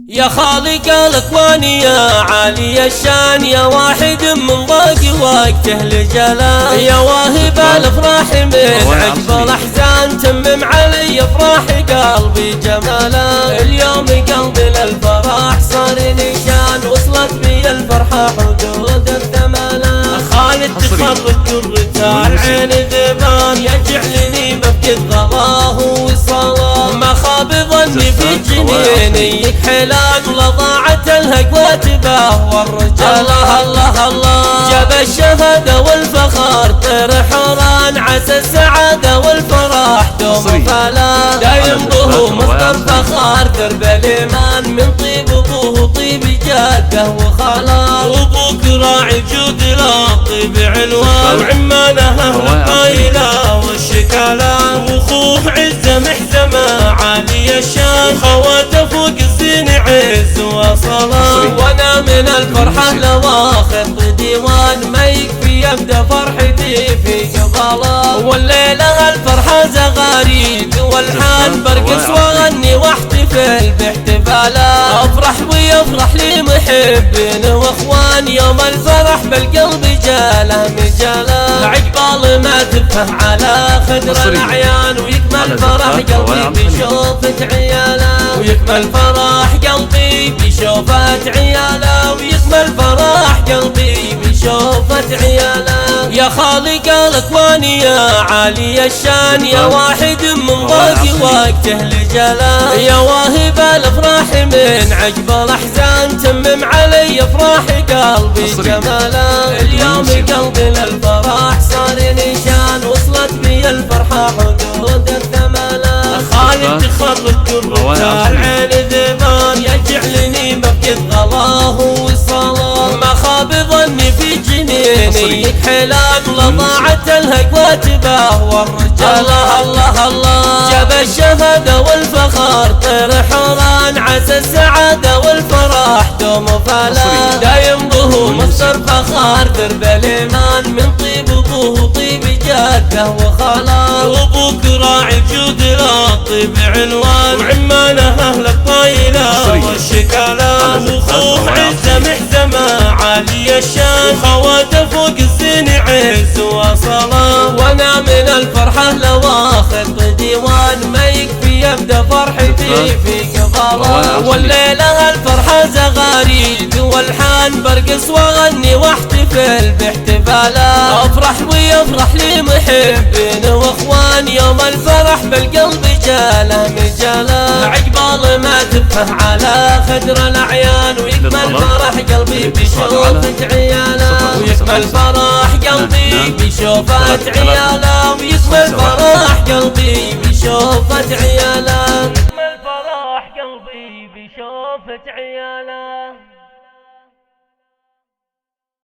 يا خالق الاكوان يا عالي الشان، يا واحد من ضاق وقته لجلال، يا واهب الافراح من عقب الاحزان، تمم علي افراح قلبي جمالا. اليوم قلبي للفرح صار نشان، وصلت بي الفرحه حدود الثمالا. خالد تخرج الرجال عين ذبان، يجعلني مفقد غضاه وصلاه. ما خاب ظني في جنيني يكحلان، ولا ضاعت الهقوة تباه والرجال. الله الله الله جاب الشهادة والفخر طير حوران، عسى السعادة والفرح دوم فلا. دايم به مصدر فخار درب الايمان، من طيب ابوه طيب جاده وخلا. وابوك راعي جود لا طيب عنوان، وعمانه الطايله والشكاله. واخوه عزه محزمه عالي الشان، خواته فوق الزين عز وصلاه. وانا من الفرحه لواخط ديوان، ما يكفي يبدا فرحتي في قباله. والليله الفرحه زغاريد والحان، برقص واغني واحتفل باحتفاله. افرح ويفرح لي محبين واخوان، يوم الفرح بالقلب جاله مجاله. عقبال ما تفه على خدر الاعيان، ويكمل فرح قلبي بشوفة عياله. ويكمل فرح قلبي بشوفة عياله، ويكمل فرح قلبي بشوفة عياله. يا خالق الاكوان يا عالي الشان، يا واحد من ضاق وقته لجلال، يا واهب الافراح من عقب الاحزان، تمم علي افراح قلبي جمالا. اليوم قلبي للفرح صار نشان، وصلت بي الفرحه حدود الثمالا. خالد تخرج الرجال عين ذبان، يجعلني مفقد غلاه وصلاه. ما خاب ظني في جنيني يكحلان، ولا ضاعت الهقوة تباه والرجال. الله الله الله جاب الشهادة والفخر طير حوران، عسى السعادة والفرح دوم فلا. دايم به مصدر فخار درب الايمان، من طيب ابوه طيب جاده وخلا. وابوك راعي جود لا طيب عنوان، وعمانه اهل الطايله والشكاله. واخوه عزه محزمه عالي الشان، خواته فوق الزين عز وصلاه. وانا من الفرحه لواخط ديوان، ما يكفي يبدا فرحتي في قباله. والليله الفرحه زغاريد والحان، برقص واغني واحتفل باحتفاله. افرح ويفرح لي محبين واخوان، يوم الفرح بالقلب جاله مجاله. عقبال ما تفه على خدر الاعيان، ويكمل فرح قلبي بشوفة عياله. ويكمل فرح قلبي بشوفة عياله، ويكمل فرح قلبي بشوفة عياله. ويكمل فرح قلبي بشوفة عياله.